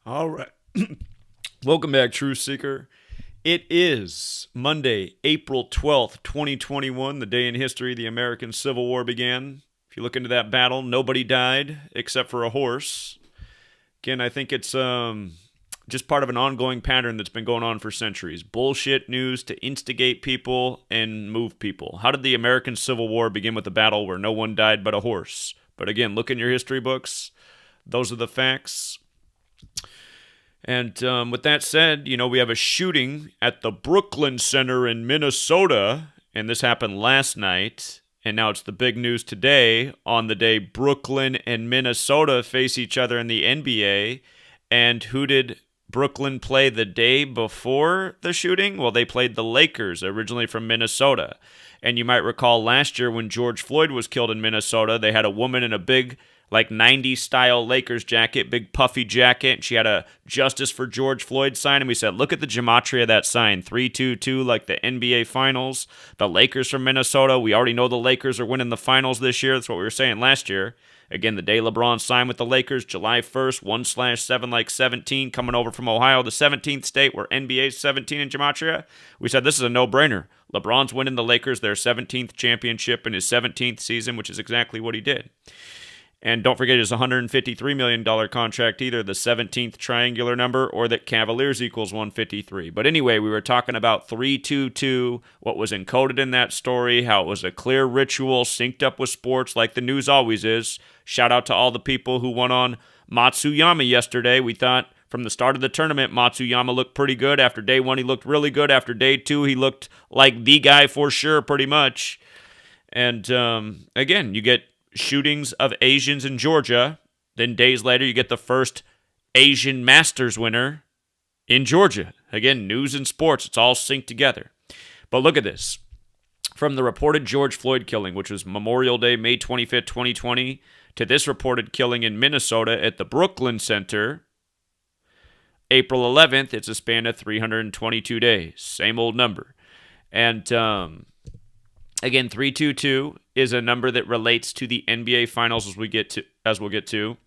All right. Welcome back, Truth Seeker. It is Monday, April 12th, 2021, the day in history the American Civil War began. If you look into that battle, nobody died except for a horse. Again, I think it's just part of an ongoing pattern that's been going on for centuries. Bullshit news to instigate people and move people. How did the American Civil War begin with a battle where no one died but a horse? But again, look in your history books. Those are the facts. And with that said, we have a shooting at the Brooklyn Center in Minnesota, and this happened last night, and now it's the big news today on the day Brooklyn and Minnesota face each other in the NBA. And who did Brooklyn play the day before the shooting? Well, they played the Lakers, originally from Minnesota. And you might recall last year when George Floyd was killed in Minnesota, they had a woman in a big 90s style Lakers jacket, big puffy jacket, and she had a Justice for George Floyd sign, and we said, look at the gematria of that sign, 3-2-2, like the NBA Finals. The Lakers from Minnesota, we already know the Lakers are winning the Finals this year. That's what we were saying last year. Again, the day LeBron signed with the Lakers, July 1st, 1/7 like 17, coming over from Ohio, the 17th state where NBA's 17 in gematria. We said this is a no-brainer. LeBron's winning the Lakers their 17th championship in his 17th season, which is exactly what he did. And don't forget his $153 million contract either, the 17th triangular number, or that Cavaliers equals 153. But anyway, we were talking about 3-2-2, what was encoded in that story, how it was a clear ritual synced up with sports like the news always is. Shout out to all the people who won on Matsuyama yesterday. We thought from the start of the tournament, Matsuyama looked pretty good. After day one, he looked really good. After day two, he looked like the guy for sure, pretty much. And again, you get shootings of Asians in Georgia. Then days later, you get the first Asian Masters winner in Georgia. Again, news and sports, it's all synced together. But look at this. From the reported George Floyd killing, which was Memorial Day, May 25th, 2020, to this reported killing in Minnesota at the Brooklyn Center, April 11th, it's a span of 322 days. Same old number. And again, 322 is a number that relates to the NBA Finals as we'll get to.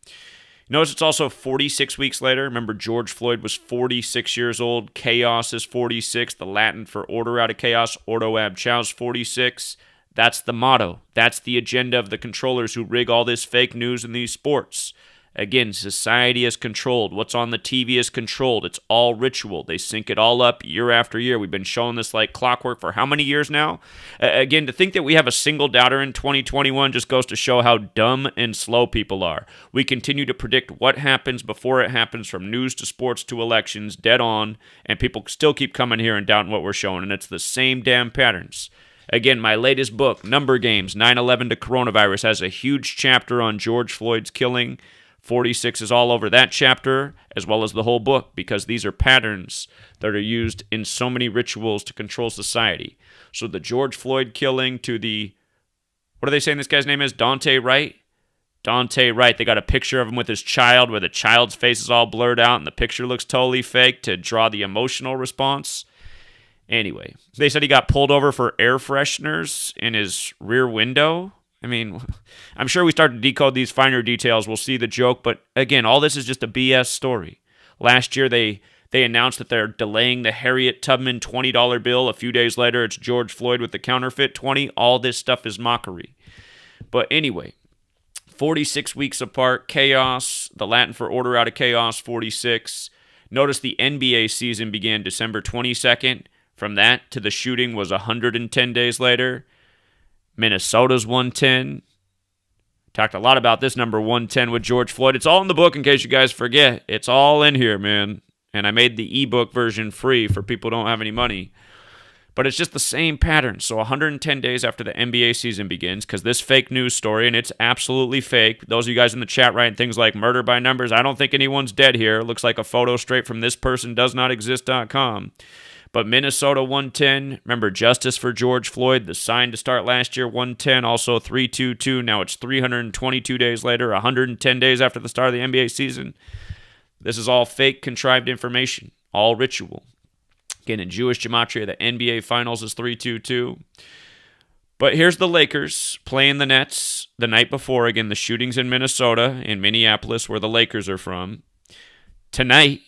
Notice it's also 46 weeks later. Remember, George Floyd was 46 years old. Chaos is 46. The Latin for order out of chaos, ordo ab chaos, 46. That's the motto. That's the agenda of the controllers who rig all this fake news in these sports. Again, society is controlled. What's on the TV is controlled. It's all ritual. They sync it all up year after year. We've been showing this like clockwork for how many years now? Again, to think that we have a single doubter in 2021 just goes to show how dumb and slow people are. We continue to predict what happens before it happens, from news to sports to elections, dead on, and people still keep coming here and doubting what we're showing, and it's the same damn patterns. Again, my latest book, Number Games, 9/11 to Coronavirus, has a huge chapter on George Floyd's killing. 46 is all over that chapter, as well as the whole book, because these are patterns that are used in so many rituals to control society. So the George Floyd killing to the, what are they saying this guy's name is? Dante Wright? Dante Wright. They got a picture of him with his child where the child's face is all blurred out and the picture looks totally fake to draw the emotional response. Anyway, they said he got pulled over for air fresheners in his rear window. I mean, I'm sure we start to decode these finer details. We'll see the joke, but again, all this is just a BS story. Last year, they announced that they're delaying the Harriet Tubman $20 bill. A few days later, it's George Floyd with the counterfeit 20. All this stuff is mockery. But anyway, 46 weeks apart, chaos, the Latin for order out of chaos, 46. Notice the NBA season began December 22nd. From that to the shooting was 110 days later. Minnesota's 110. Talked a lot about this number 110 with George Floyd. It's all in the book in case you guys forget. It's all in here, man. And I made the ebook version free for people who don't have any money. But it's just the same pattern. So 110 days after the NBA season begins, because this fake news story, and it's absolutely fake. Those of you guys in the chat writing things like murder by numbers, I don't think anyone's dead here. It looks like a photo straight from thispersondoesnotexist.com. But Minnesota 110, remember Justice for George Floyd, the sign to start last year 110, also 322. Now it's 322 days later, 110 days after the start of the NBA season. This is all fake, contrived information, all ritual. Again, in Jewish gematria, the NBA Finals is 322. But here's the Lakers playing the Nets the night before. Again, the shootings in Minnesota, in Minneapolis, where the Lakers are from. Tonight,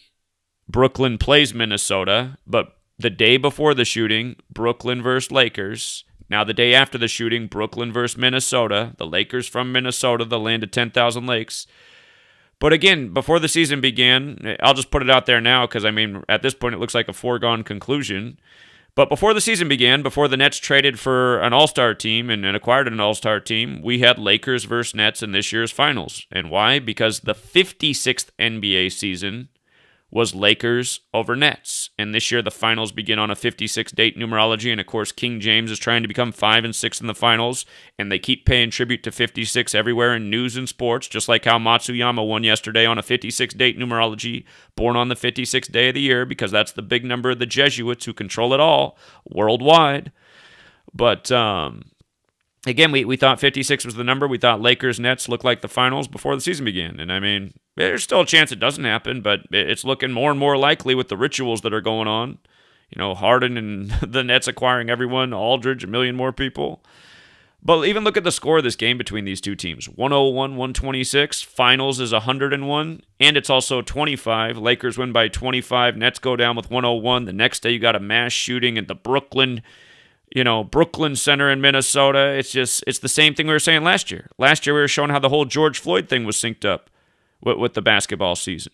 Brooklyn plays Minnesota, but the day before the shooting, Brooklyn versus Lakers. Now, the day after the shooting, Brooklyn versus Minnesota. The Lakers from Minnesota, the land of 10,000 lakes. But again, before the season began, I'll just put it out there now because, I mean, at this point, it looks like a foregone conclusion. But before the season began, before the Nets traded for an all-star team and acquired an all-star team, we had Lakers versus Nets in this year's finals. And why? Because the 56th NBA season was Lakers over Nets. And this year the finals begin on a 56-date numerology, and of course King James is trying to become 5 and 6 in the finals, and they keep paying tribute to 56 everywhere in news and sports, just like how Matsuyama won yesterday on a 56-date numerology, born on the 56th day of the year, because that's the big number of the Jesuits who control it all worldwide. But again, we thought 56 was the number. We thought Lakers-Nets looked like the finals before the season began. And I mean, there's still a chance it doesn't happen, but it's looking more and more likely with the rituals that are going on. You know, Harden and the Nets acquiring everyone, Aldridge, a million more people. But even look at the score of this game between these two teams. 101-126. Finals is 101, and it's also 25. Lakers win by 25. Nets go down with 101. The next day you got a mass shooting at the Brooklyn Center in Minnesota. It's the same thing we were saying last year. Last year we were showing how the whole George Floyd thing was synced up with the basketball season.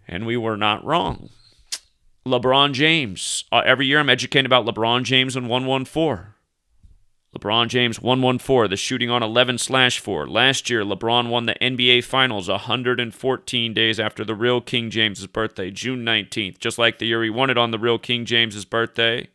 And we were not wrong. LeBron James. Every year I'm educating about LeBron James and 114. LeBron James 114, the shooting on 11/4. Last year, LeBron won the NBA Finals 114 days after the real King James's birthday, June 19th. Just like the year he won it on the real King James's birthday.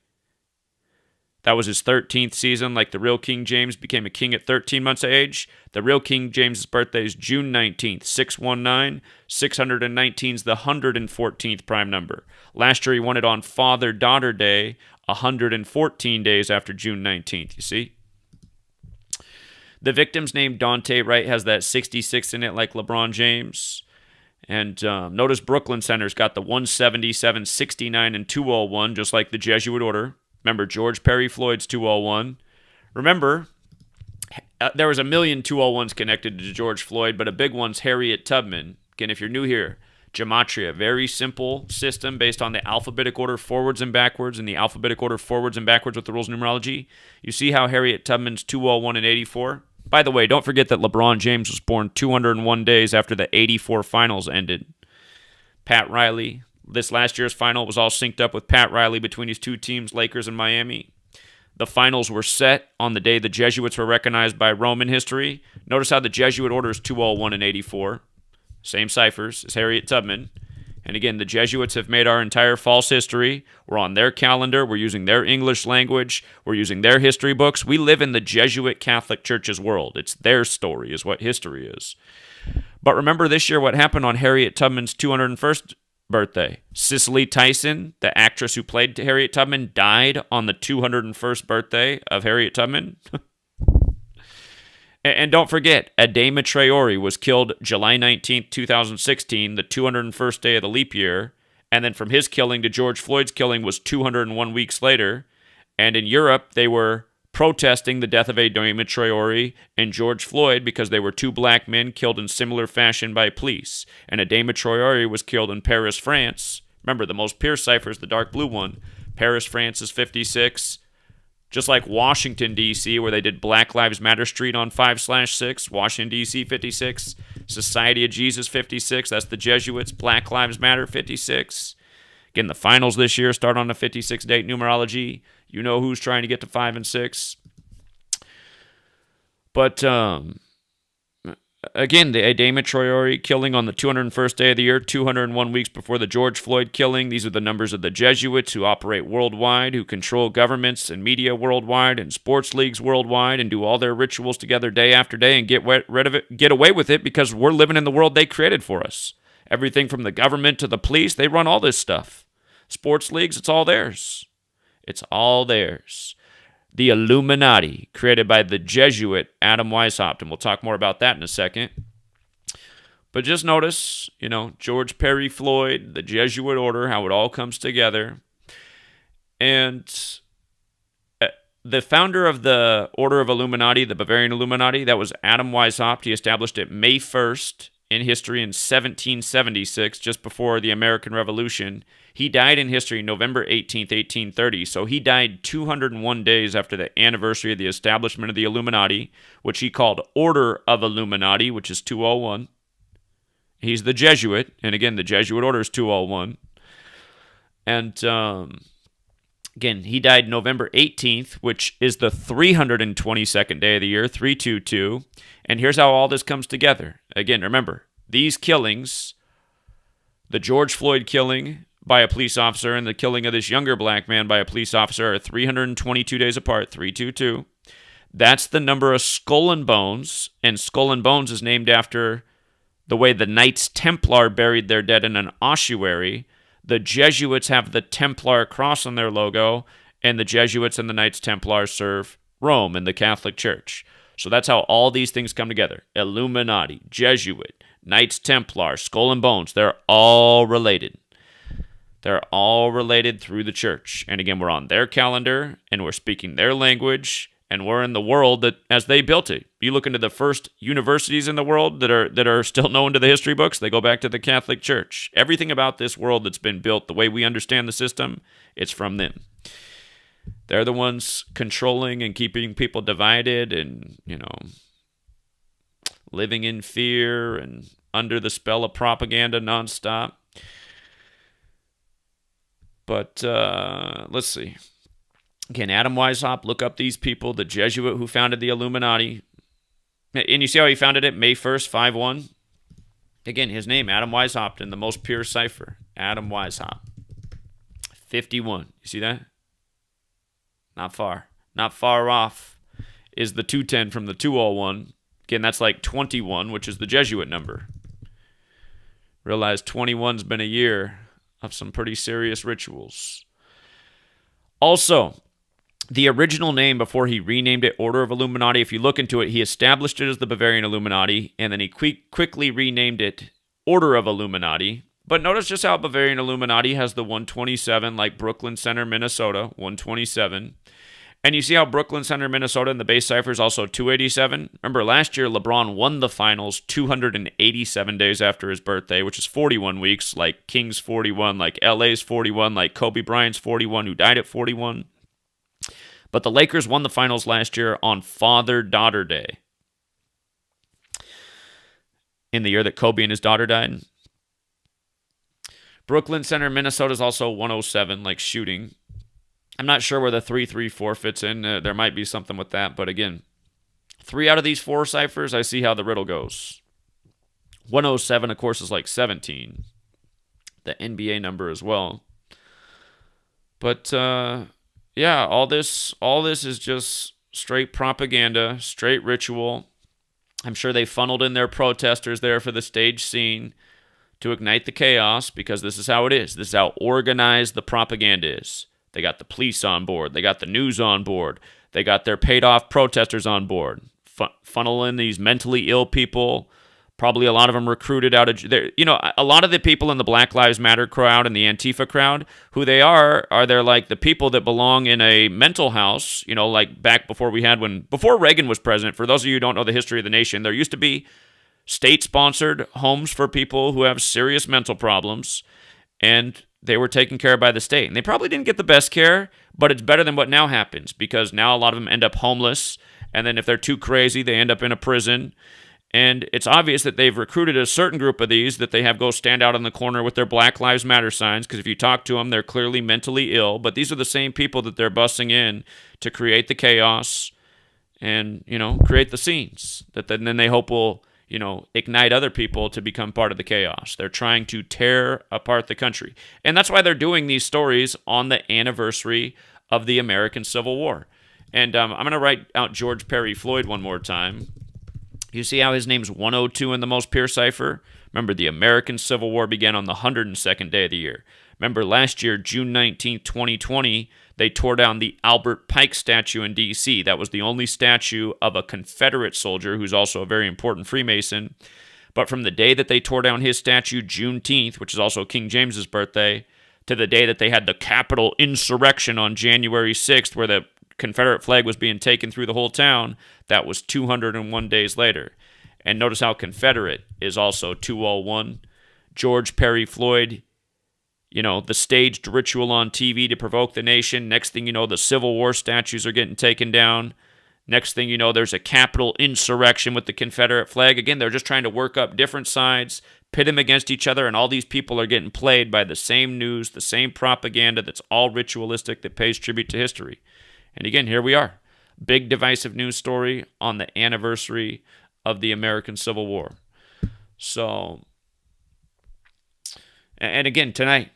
That was his 13th season, like the real King James became a king at 13 months of age. The real King James' birthday is June 19th, 619. 619 is the 114th prime number. Last year he won it on Father-Daughter Day, 114 days after June 19th, you see? The victim's name, Dante Wright, has that 66 in it like LeBron James. And notice Brooklyn Center's got the 177, 69, and 201, just like the Jesuit order. Remember, George Perry Floyd's 201. Remember, there was a million 201s connected to George Floyd, but a big one's Harriet Tubman. Again, if you're new here, Gematria, very simple system based on the alphabetic order forwards and backwards, and the alphabetic order forwards and backwards with the rules of numerology. You see how Harriet Tubman's 201 and 84? By the way, don't forget that LeBron James was born 201 days after the 84 finals ended. Pat Riley. This last year's final was all synced up with Pat Riley between his two teams, Lakers and Miami. The finals were set on the day the Jesuits were recognized by Roman history. Notice how the Jesuit order is 201 and 84. Same ciphers as Harriet Tubman. And again, the Jesuits have made our entire false history. We're on their calendar. We're using their English language. We're using their history books. We live in the Jesuit Catholic Church's world. It's their story is what history is. But remember this year what happened on Harriet Tubman's 201st birthday. Cicely Tyson, the actress who played Harriet Tubman, died on the 201st birthday of Harriet Tubman. And don't forget, Adama Traore was killed July 19th, 2016, the 201st day of the leap year. And then from his killing to George Floyd's killing was 201 weeks later. And in Europe, they were protesting the death of Adama Traore and George Floyd because they were two black men killed in similar fashion by police. And Adama Traore was killed in Paris, France. Remember, the most pierced cipher is the dark blue one. Paris, France is 56. Just like Washington, D.C., where they did Black Lives Matter Street on 5/6. Washington, D.C., 56. Society of Jesus, 56. That's the Jesuits. Black Lives Matter, 56. Again, the finals this year start on a 56-date numerology. You know who's trying to get to 5 and 6. But again, the Adama Traore killing on the 201st day of the year, 201 weeks before the George Floyd killing. These are the numbers of the Jesuits who operate worldwide, who control governments and media worldwide and sports leagues worldwide and do all their rituals together day after day and get rid of it, get away with it because we're living in the world they created for us. Everything from the government to the police, they run all this stuff. Sports leagues, it's all theirs. It's all theirs. The Illuminati, created by the Jesuit Adam Weishaupt, and we'll talk more about that in a second. But just notice, George Perry Floyd, the Jesuit order, how it all comes together. And the founder of the Order of Illuminati, the Bavarian Illuminati, that was Adam Weishaupt. He established it May 1st, in history in 1776, just before the American Revolution. He died in history November 18th, 1830. So he died 201 days after the anniversary of the establishment of the Illuminati, which he called Order of Illuminati, which is 201. He's the Jesuit, and again, the Jesuit order is 201. And again, he died November 18th, which is the 322nd day of the year, 322. And here's how all this comes together. Again, remember, these killings, the George Floyd killing by a police officer and the killing of this younger black man by a police officer are 322 days apart, 322. That's the number of Skull and Bones, and Skull and Bones is named after the way the Knights Templar buried their dead in an ossuary. The Jesuits have the Templar cross on their logo, and the Jesuits and the Knights Templar serve Rome in the Catholic Church. So that's how all these things come together. Illuminati, Jesuit, Knights Templar, Skull and Bones, they're all related. They're all related through the church. And again, we're on their calendar, and we're speaking their language, and we're in the world that as they built it. You look into the first universities in the world that are still known to the history books, they go back to the Catholic Church. Everything about this world that's been built, the way we understand the system, it's from them. They're the ones controlling and keeping people divided and, living in fear and under the spell of propaganda nonstop. But let's see. Again, Adam Weishaupt, look up these people, the Jesuit who founded the Illuminati. And you see how he founded it, May 1st, 5-1? Again, his name, Adam Weishaupt, in the most pure cipher. Adam Weishaupt. 51. You see that? Not far. Not far off is the 210 from the 201. Again, that's like 21, which is the Jesuit number. Realize 21's been a year of some pretty serious rituals. Also, the original name before he renamed it Order of Illuminati, if you look into it, he established it as the Bavarian Illuminati, and then he quickly renamed it Order of Illuminati. But notice just how Bavarian Illuminati has the 127, like Brooklyn Center, Minnesota, 127. And you see how Brooklyn Center, Minnesota, and the base cipher is also 287? Remember, last year, LeBron won the finals 287 days after his birthday, which is 41 weeks, like King's 41, like LA's 41, like Kobe Bryant's 41, who died at 41. But the Lakers won the finals last year on Father-Daughter Day, in the year that Kobe and his daughter died. Brooklyn Center, Minnesota is also 107, like shooting. I'm not sure where the 334 fits in. There might be something with that. But again, 3 out of these 4 ciphers, I see how the riddle goes. 107, of course, is like 17. The NBA number as well. But, yeah, all this is just straight propaganda, straight ritual. I'm sure they funneled in their protesters there for the stage scene to ignite the chaos, because this is how it is. This is how organized the propaganda is. They got the police on board. They got the news on board. They got their paid-off protesters on board. Funnel in these mentally ill people. Probably a lot of them recruited out of... a lot of the people in the Black Lives Matter crowd and the Antifa crowd, who they are they're like the people that belong in a mental house, like back before Reagan was president. For those of you who don't know the history of the nation, there used to be state-sponsored homes for people who have serious mental problems, and they were taken care of by the state. And they probably didn't get the best care, but it's better than what now happens, because now a lot of them end up homeless, and then if they're too crazy, they end up in a prison. And it's obvious that they've recruited a certain group of these that they have go stand out in the corner with their Black Lives Matter signs, because if you talk to them, they're clearly mentally ill. But these are the same people that they're busing in to create the chaos and, create the scenes that then they hope will ignite other people to become part of the chaos. They're trying to tear apart the country. And that's why they're doing these stories on the anniversary of the American Civil War. And I'm going to write out George Perry Floyd one more time. You see how his name's 102 in the most pure cipher? Remember, the American Civil War began on the 102nd day of the year. Remember, last year, June 19, 2020, they tore down the Albert Pike statue in D.C. That was the only statue of a Confederate soldier who's also a very important Freemason. But from the day that they tore down his statue, Juneteenth, which is also King James's birthday, to the day that they had the Capitol insurrection on January 6th, where the Confederate flag was being taken through the whole town, that was 201 days later. And notice how Confederate is also 201. George Perry Floyd, the staged ritual on TV to provoke the nation. Next thing you know, the Civil War statues are getting taken down. Next thing you know, there's a Capitol insurrection with the Confederate flag. Again, they're just trying to work up different sides, pit them against each other, and all these people are getting played by the same news, the same propaganda that's all ritualistic, that pays tribute to history. And again, here we are. Big divisive news story on the anniversary of the American Civil War. So, and again, tonight,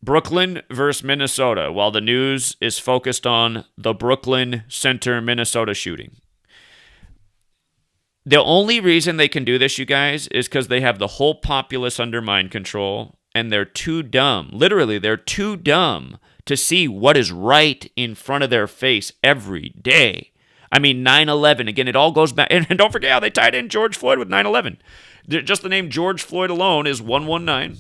Brooklyn versus Minnesota, while the news is focused on the Brooklyn Center, Minnesota shooting. The only reason they can do this, you guys, is because they have the whole populace under mind control, and they're too dumb. Literally, they're too dumb to see what is right in front of their face every day. I mean, 9/11, again, it all goes back. And don't forget how they tied in George Floyd with 9/11. Just the name George Floyd alone is 119.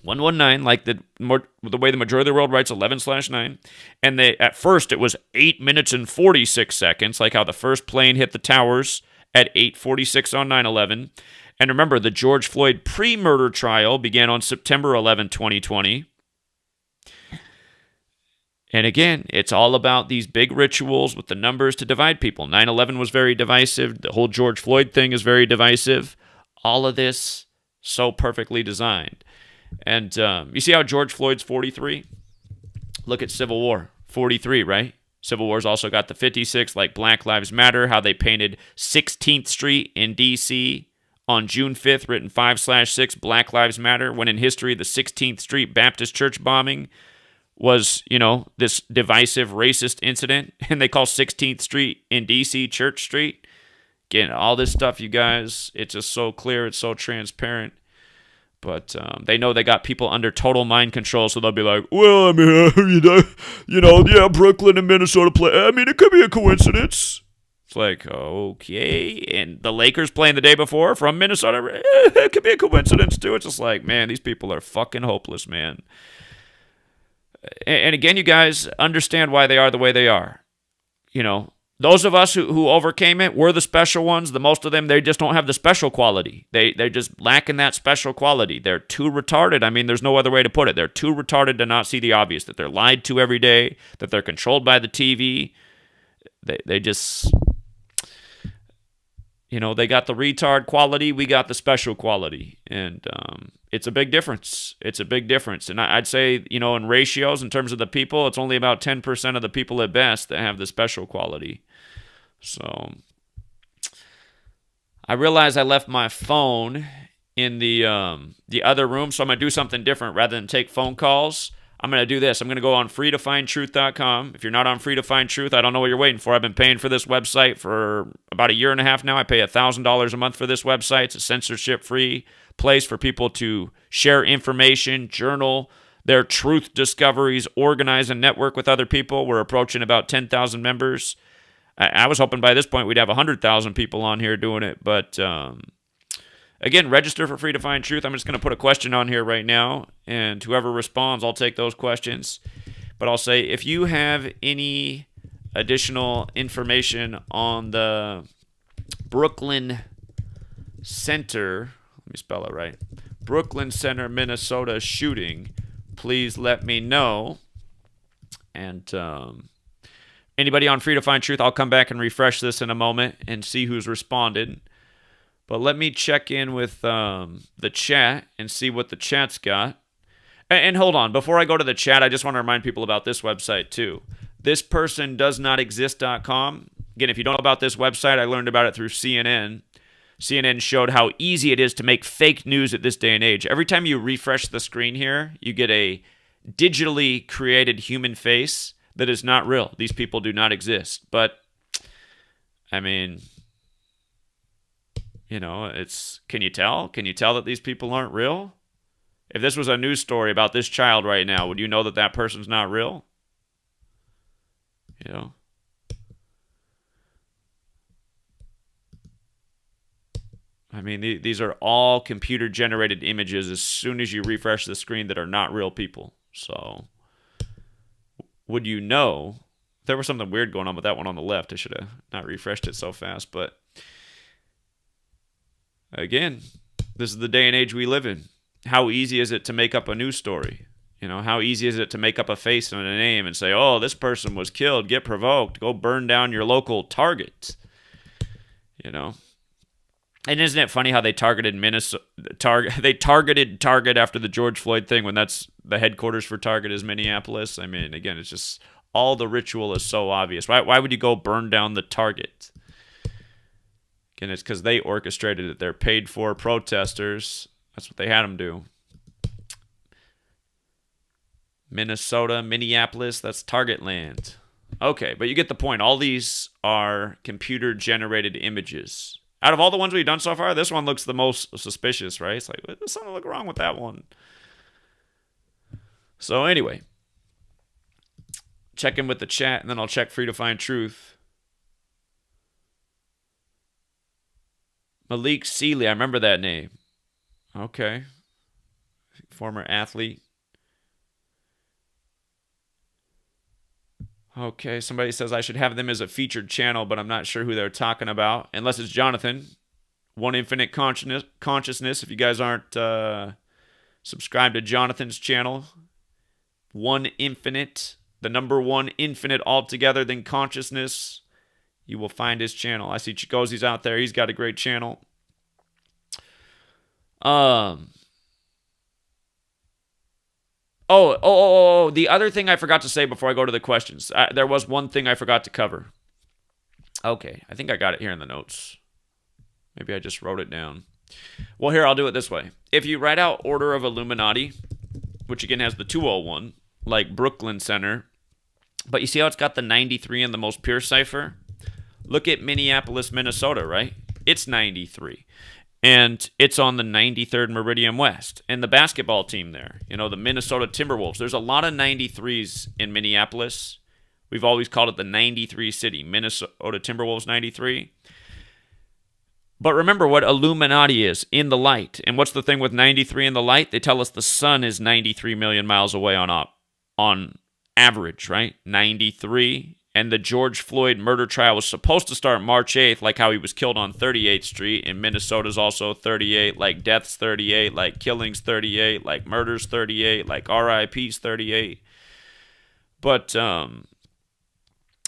119, like the way the majority of the world writes 11/9. And at first it was 8 minutes and 46 seconds, like how the first plane hit the towers at 8:46 on 9/11. And remember, the George Floyd pre-murder trial began on September 11, 2020. And again, it's all about these big rituals with the numbers to divide people. 9/11 was very divisive. The whole George Floyd thing is very divisive. All of this so perfectly designed. And you see how George Floyd's 43? Look at Civil War, 43, right? Civil War's also got the 56, like Black Lives Matter, how they painted 16th Street in D.C. on June 5th, written 5/6, Black Lives Matter, when in history the 16th Street Baptist Church bombing was, this divisive racist incident, and they call 16th Street in D.C. Church Street. Again, all this stuff, you guys, it's just so clear, it's so transparent. But they know they got people under total mind control, so they'll be like, well, I mean, yeah, Brooklyn and Minnesota play. I mean, it could be a coincidence. It's like, okay. And the Lakers playing the day before from Minnesota, it could be a coincidence too. It's just like, man, these people are fucking hopeless, man. And again, you guys understand why they are the way they are. Those of us who overcame it, we're the special ones. The most of them, they just don't have the special quality. They're just lacking that special quality. They're too retarded. I mean, there's no other way to put it. They're too retarded to not see the obvious, that they're lied to every day, that they're controlled by the TV. They just, they got the retard quality. We got the special quality. And it's a big difference. It's a big difference. And I'd say, in ratios, in terms of the people, it's only about 10% of the people at best that have the special quality. So I realized I left my phone in the other room, so I'm going to do something different. Rather than take phone calls, I'm going to do this. I'm going to go on freetofindtruth.com. If you're not on Free to Find Truth, I don't know what you're waiting for. I've been paying for this website for about a year and a half now. I pay $1,000 a month for this website. It's a censorship-free place for people to share information, journal their truth discoveries, organize and network with other people. We're approaching about 10,000 members. I was hoping by this point we'd have 100,000 people on here doing it. But again, register for Free to Find Truth. I'm just going to put a question on here right now, and whoever responds, I'll take those questions. But I'll say, if you have any additional information on the Brooklyn Center, let me spell it right, Brooklyn Center, Minnesota shooting, please let me know. And anybody on Free to Find Truth, I'll come back and refresh this in a moment and see who's responded. But let me check in with the chat and see what the chat's got. And hold on, before I go to the chat, I just want to remind people about this website too. Thispersondoesnotexist.com. Again, if you don't know about this website, I learned about it through CNN. CNN showed how easy it is to make fake news at this day and age. Every time you refresh the screen here, you get a digitally created human face that is not real. These people do not exist. But, I mean, it's, can you tell? Can you tell that these people aren't real? If this was a news story about this child right now, would you know that that person's not real? I mean, these are all computer-generated images as soon as you refresh the screen that are not real people. So, would you know? There was something weird going on with that one on the left. I should have not refreshed it so fast. But again, this is the day and age we live in. How easy is it to make up a news story? How easy is it to make up a face and a name and say, oh, this person was killed, get provoked, go burn down your local Target? And isn't it funny how they targeted Target after the George Floyd thing when that's the headquarters for Target is Minneapolis? I mean, again, it's just all the ritual is so obvious. Why would you go burn down the Target? Again, it's because they orchestrated it. They're paid for protesters. That's what they had them do. Minnesota, Minneapolis, that's Target land. Okay, but you get the point. All these are computer-generated images. Out of all the ones we've done so far, this one looks the most suspicious, right? It's like, there's something look wrong with that one. So anyway, check in with the chat, and then I'll check Free to Find Truth. Malik Sealy, I remember that name. Okay. Former athlete. Okay, somebody says I should have them as a featured channel, but I'm not sure who they're talking about. Unless it's Jonathan. One Infinite Consciousness. If you guys aren't subscribed to Jonathan's channel. One Infinite. The number one infinite altogether than consciousness. You will find his channel. I see Chicozy's out there. He's got a great channel. Oh, the other thing I forgot to say before I go to the questions. There was one thing I forgot to cover. Okay, I think I got it here in the notes. Maybe I just wrote it down. Well, here, I'll do it this way. If you write out Order of Illuminati, which again has the 201, like Brooklyn Center, but you see how it's got the 93 in the most pure cipher? Look at Minneapolis, Minnesota, right? It's 93. And it's on the 93rd Meridian West. And the basketball team there, the Minnesota Timberwolves. There's a lot of 93s in Minneapolis. We've always called it the 93 city, Minnesota Timberwolves 93. But remember what Illuminati is, in the light. And what's the thing with 93 in the light? They tell us the sun is 93 million miles away on average, right? 93. And the George Floyd murder trial was supposed to start March 8th, like how he was killed on 38th Street. And Minnesota's also 38, like deaths 38, like killings 38, like murders 38, like RIPs 38. But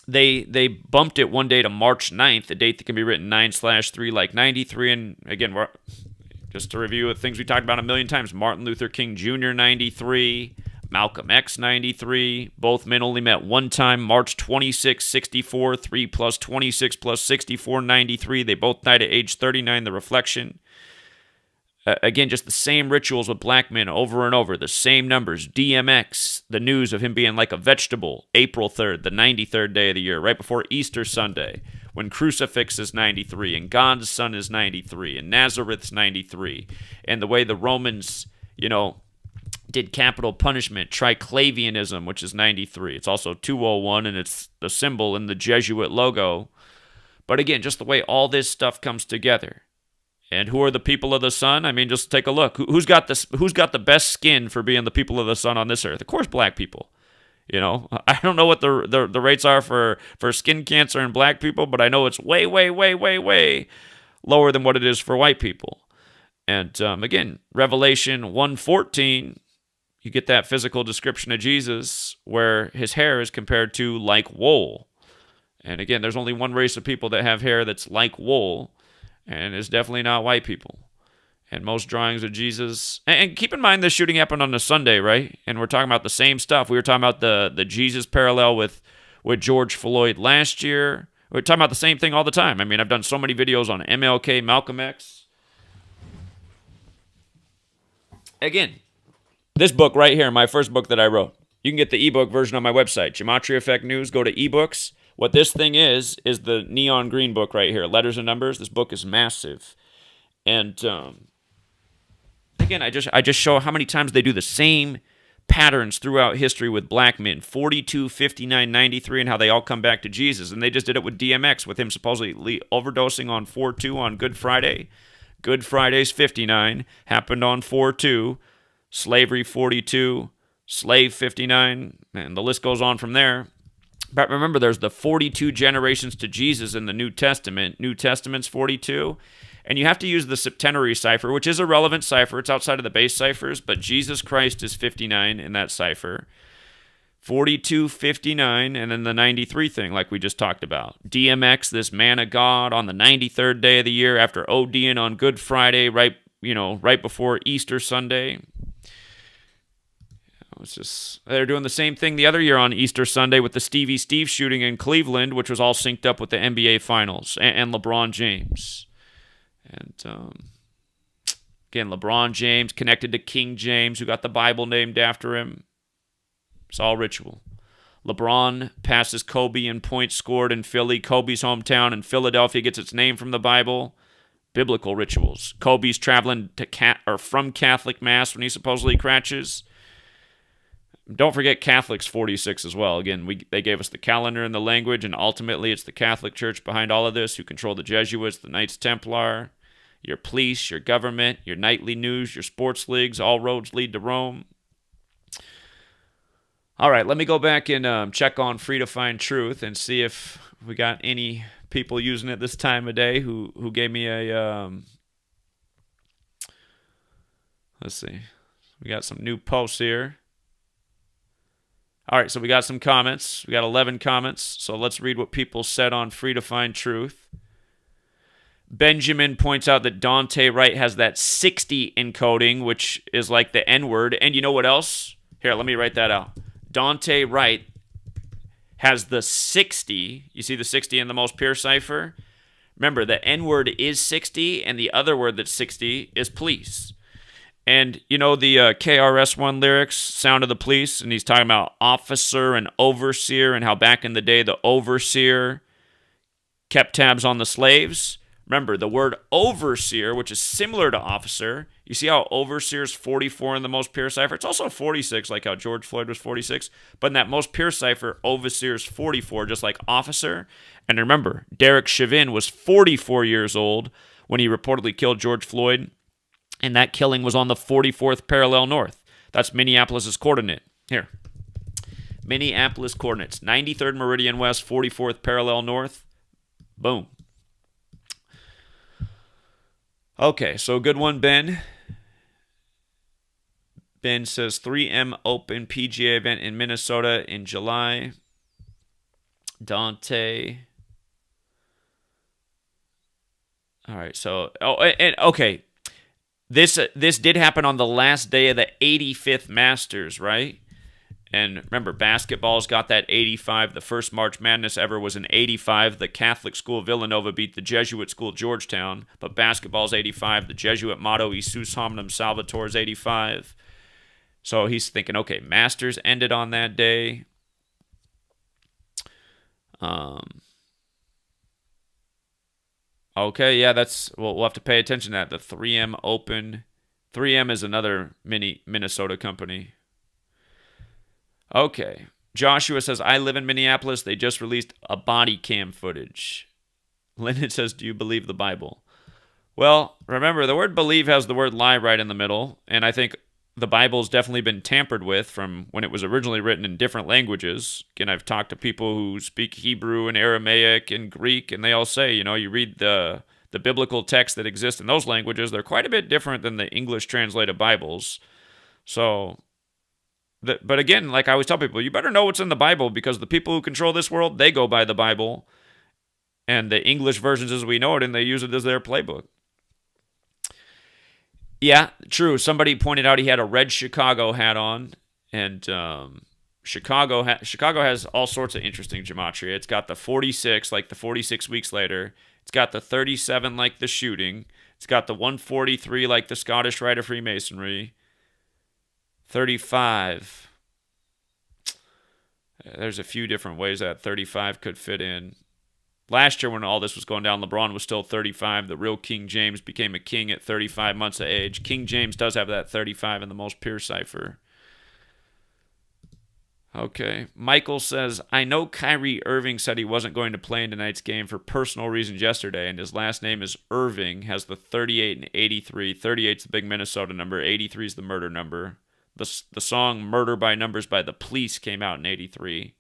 they bumped it one day to March 9th, a date that can be written 9/3 like 93. And again, just to review things we talked about a million times, Martin Luther King Jr. 93, Malcolm X 93. Both men only met one time, March 26, 64, 3 plus 26 plus 64, 93. They both died at age 39, the reflection. Again, just the same rituals with black men over and over, the same numbers. DMX, the news of him being like a vegetable, April 3rd, the 93rd day of the year, right before Easter Sunday, when Crucifix is 93, and God's Son is 93, and Nazareth's 93, and the way the Romans, did capital punishment, Triclavianism, which is 93. It's also 201, and it's the symbol in the Jesuit logo. But again, just the way all this stuff comes together. And who are the people of the sun? I mean, just take a look. Who's got the best skin for being the people of the sun on this earth? Of course, black people. I don't know what the rates are for skin cancer in black people, but I know it's way, way, way, way, way lower than what it is for white people. And again, Revelation 1:14, you get that physical description of Jesus where his hair is compared to like wool. And again, there's only one race of people that have hair that's like wool, and it's definitely not white people. And most drawings of Jesus, and keep in mind this shooting happened on a Sunday, right? And we're talking about the same stuff. We were talking about the Jesus parallel with George Floyd last year. We're talking about the same thing all the time. I mean, I've done so many videos on MLK, Malcolm X. Again, this book right here, my first book that I wrote, you can get the ebook version on my website, GematriaEffectNews. Go to ebooks. What this thing is the neon green book right here, letters and numbers. This book is massive. And again, I just show how many times they do the same patterns throughout history with black men, 42, 59, 93, and how they all come back to Jesus. And they just did it with DMX, with him supposedly overdosing on 4/2 on Good Friday. Good Friday's 59, happened on 4/2, slavery 42, slave 59, and the list goes on from there. But remember, there's the 42 generations to Jesus in the New Testament. New Testament's 42. And you have to use the septenary cipher, which is a relevant cipher. It's outside of the base ciphers, but Jesus Christ is 59 in that cipher. 42, 59, and then the 93 thing, like we just talked about. DMX, this man of God, on the 93rd day of the year after ODing on Good Friday, right before Easter Sunday. It's just, they're doing the same thing the other year on Easter Sunday with the Stevie Steve shooting in Cleveland, which was all synced up with the NBA Finals and LeBron James. And again, LeBron James connected to King James, who got the Bible named after him. It's all ritual. LeBron passes Kobe in points scored in Philly. Kobe's hometown in Philadelphia gets its name from the Bible. Biblical rituals. Kobe's traveling from Catholic Mass when he supposedly crashes. Don't forget Catholics 46 as well. Again, they gave us the calendar and the language, and ultimately it's the Catholic Church behind all of this, who control the Jesuits, the Knights Templar, your police, your government, your nightly news, your sports leagues. All roads lead to Rome. All right, let me go back and check on Free to Find Truth and see if we got any people using it this time of day who gave me a... let's see. We got some new posts here. All right, so we got some comments. We got 11 comments, so let's read what people said on Free to Find Truth. Benjamin points out that Dante Wright has that 60 encoding, which is like the N-word. And you know what else? Here, let me write that out. Dante Wright has the 60. You see the 60 in the most pure cipher? Remember, the N-word is 60, and the other word that's 60 is police. And you know the KRS-One lyrics, Sound of the Police, and he's talking about officer and overseer and how back in the day the overseer kept tabs on the slaves. Remember, the word overseer, which is similar to officer, you see how overseer is 44 in the most pure cipher? It's also 46, like how George Floyd was 46. But in that most pure cipher, overseer is 44, just like officer. And remember, Derek Chauvin was 44 years old when he reportedly killed George Floyd. And that killing was on the 44th parallel north. That's Minneapolis' coordinate. Here. Minneapolis coordinates. 93rd meridian west, 44th parallel north. Boom. Okay, so good one, Ben. Ben says 3M Open PGA event in Minnesota in July. Dante. All right, so okay. This did happen on the last day of the 85th Masters, right? And remember, basketball's got that 85. The first March Madness ever was in 85. The Catholic school Villanova beat the Jesuit school Georgetown. But basketball's 85. The Jesuit motto, Isus Hominum Salvator, is 85. So he's thinking, okay, Masters ended on that day. Okay, yeah, we'll have to pay attention to that. The 3M Open. 3M is another Minnesota company. Okay. Joshua says, I live in Minneapolis. They just released a body cam footage. Lyndon says, do you believe the Bible? Well, remember, the word believe has the word lie right in the middle, and I think the Bible's definitely been tampered with from when it was originally written in different languages. Again, I've talked to people who speak Hebrew and Aramaic and Greek, and they all say, you read the biblical texts that exist in those languages, they're quite a bit different than the English translated Bibles. So... But again, like I always tell people, you better know what's in the Bible, because the people who control this world, they go by the Bible. And the English versions as we know it, and they use it as their playbook. Yeah, true. Somebody pointed out he had a red Chicago hat on. And Chicago has all sorts of interesting gematria. It's got the 46, like the 46 weeks later. It's got the 37, like the shooting. It's got the 143, like the Scottish Rite of Freemasonry. 35. There's a few different ways that 35 could fit in. Last year when all this was going down, LeBron was still 35. The real King James became a king at 35 months of age. King James does have that 35 in the most pure cipher. Okay. Michael says, I know Kyrie Irving said he wasn't going to play in tonight's game for personal reasons yesterday, and his last name is Irving, has the 38 and 83. 38's the big Minnesota number. 83 is the murder number. The song Murder by Numbers by the Police came out in 83.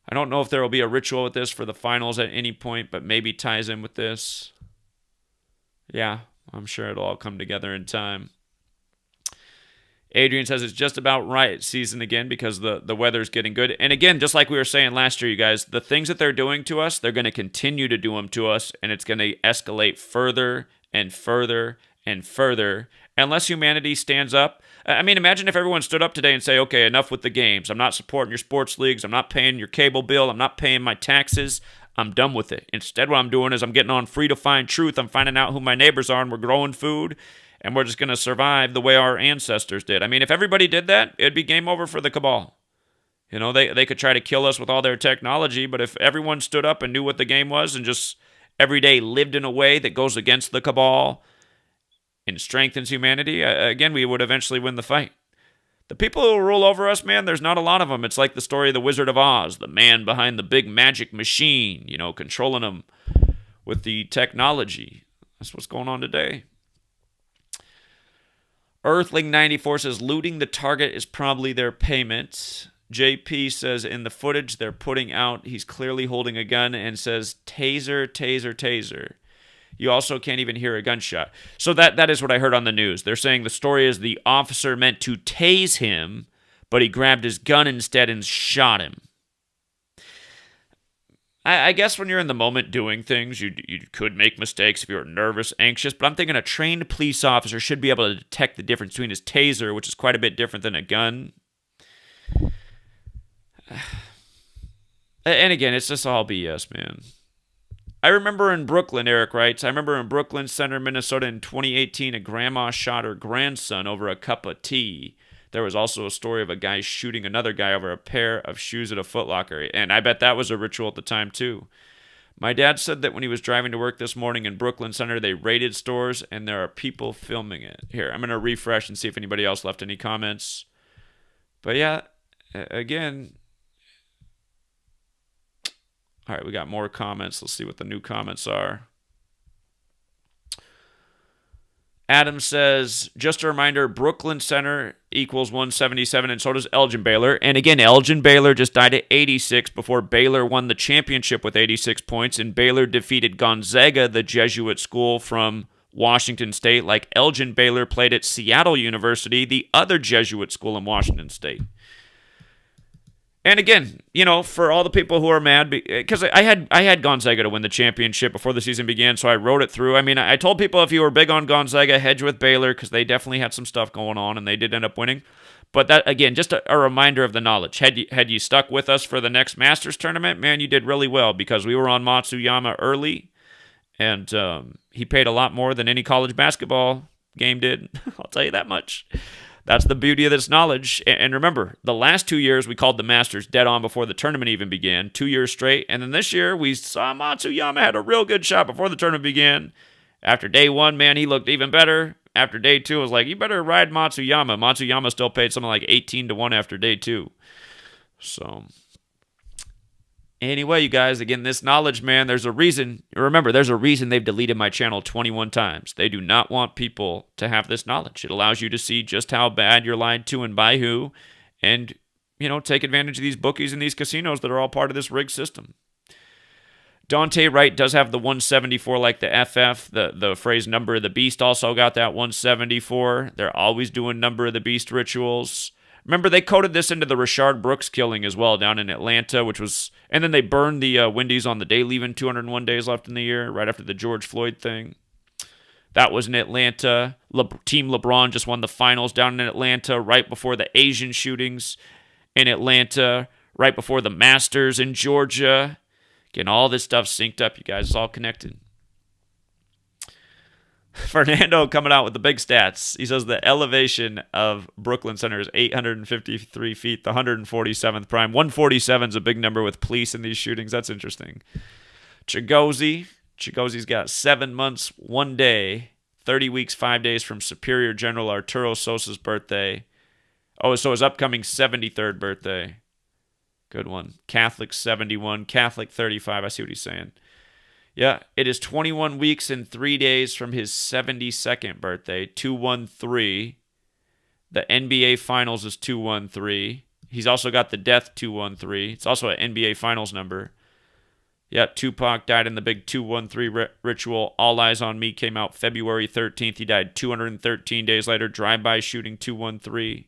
I don't know if there will be a ritual with this for the finals at any point, but maybe ties in with this. Yeah, I'm sure it'll all come together in time. Adrian says it's just about riot season again because the weather's getting good. And again, just like we were saying last year, you guys, the things that they're doing to us, they're going to continue to do them to us, and it's going to escalate further and further and further unless humanity stands up. I mean, imagine if everyone stood up today and say, okay, enough with the games. I'm not supporting your sports leagues. I'm not paying your cable bill. I'm not paying my taxes. I'm done with it. Instead, what I'm doing is I'm getting on Free to Find Truth. I'm finding out who my neighbors are, and we're growing food, and we're just going to survive the way our ancestors did. I mean, if everybody did that, it'd be game over for the cabal. You know, they could try to kill us with all their technology, but if everyone stood up and knew what the game was and just every day lived in a way that goes against the cabal and strengthens humanity, again, we would eventually win the fight. The people who rule over us, man, there's not a lot of them. It's like the story of the Wizard of Oz, the man behind the big magic machine, you know, controlling them with the technology. That's what's going on today. Earthling94 says looting the target is probably their payment. JP says in the footage they're putting out, he's clearly holding a gun and says taser, taser, taser. You also can't even hear a gunshot. So that is what I heard on the news. They're saying the story is the officer meant to tase him, but he grabbed his gun instead and shot him. I guess when you're in the moment doing things, you could make mistakes if you're nervous, anxious, but I'm thinking a trained police officer should be able to detect the difference between his taser, which is quite a bit different than a gun. And again, it's just all BS, man. I remember in Brooklyn, Eric writes, I remember in Brooklyn Center, Minnesota in 2018, a grandma shot her grandson over a cup of tea. There was also a story of a guy shooting another guy over a pair of shoes at a Foot Locker, and I bet that was a ritual at the time, too. My dad said that when he was driving to work this morning in Brooklyn Center, they raided stores, and there are people filming it. Here, I'm going to refresh and see if anybody else left any comments. But yeah, again... All right, we got more comments. Let's see what the new comments are. Adam says, just a reminder, Brooklyn Center equals 177, and so does Elgin Baylor. And again, Elgin Baylor just died at 86 before Baylor won the championship with 86 points, and Baylor defeated Gonzaga, the Jesuit school from Washington State, like Elgin Baylor played at Seattle University, the other Jesuit school in Washington State. And again, you know, for all the people who are mad, because I had Gonzaga to win the championship before the season began, so I wrote it through. I mean, I told people if you were big on Gonzaga, hedge with Baylor, because they definitely had some stuff going on, and they did end up winning. But that, again, just a reminder of the knowledge. Had you stuck with us for the next Masters tournament, man, you did really well, because we were on Matsuyama early, and he paid a lot more than any college basketball game did. I'll tell you that much. That's the beauty of this knowledge. And remember, the last 2 years we called the Masters dead on before the tournament even began, 2 years straight. And then this year we saw Matsuyama had a real good shot before the tournament began. After day one, man, he looked even better. After day two, I was like, you better ride Matsuyama. Matsuyama still paid something like 18-1 after day two. So... Anyway, you guys, again, this knowledge, man, there's a reason. Remember, there's a reason they've deleted my channel 21 times. They do not want people to have this knowledge. It allows you to see just how bad you're lied to and by who, and, you know, take advantage of these bookies and these casinos that are all part of this rigged system. Dante Wright does have the 174 like the FF. The phrase number of the beast also got that 174. They're always doing number of the beast rituals. Remember, they coded this into the Rashard Brooks killing as well down in Atlanta, which was... And then they burned the Wendy's on the day, leaving 201 days left in the year, right after the George Floyd thing. That was in Atlanta. Team LeBron just won the finals down in Atlanta right before the Asian shootings in Atlanta, right before the Masters in Georgia. Again, all this stuff synced up, you guys. It's all connected. Fernando coming out with the big stats. He says the elevation of Brooklyn Center is 853 feet, the 147th prime. 147 is a big number with police in these shootings. That's interesting. Chigozi's got 7 months, 1 day, 30 weeks, 5 days from Superior General Arturo Sosa's birthday. Oh, so his upcoming 73rd birthday. Good one. Catholic 71, Catholic 35. I see what he's saying. Yeah, it is 21 weeks and 3 days from his 72nd birthday, 213. The NBA Finals is 213. He's also got the death 213. It's also an NBA Finals number. Yeah, Tupac died in the big 213 ritual. All Eyes on Me came out February 13th. He died 213 days later. Drive-by shooting 213.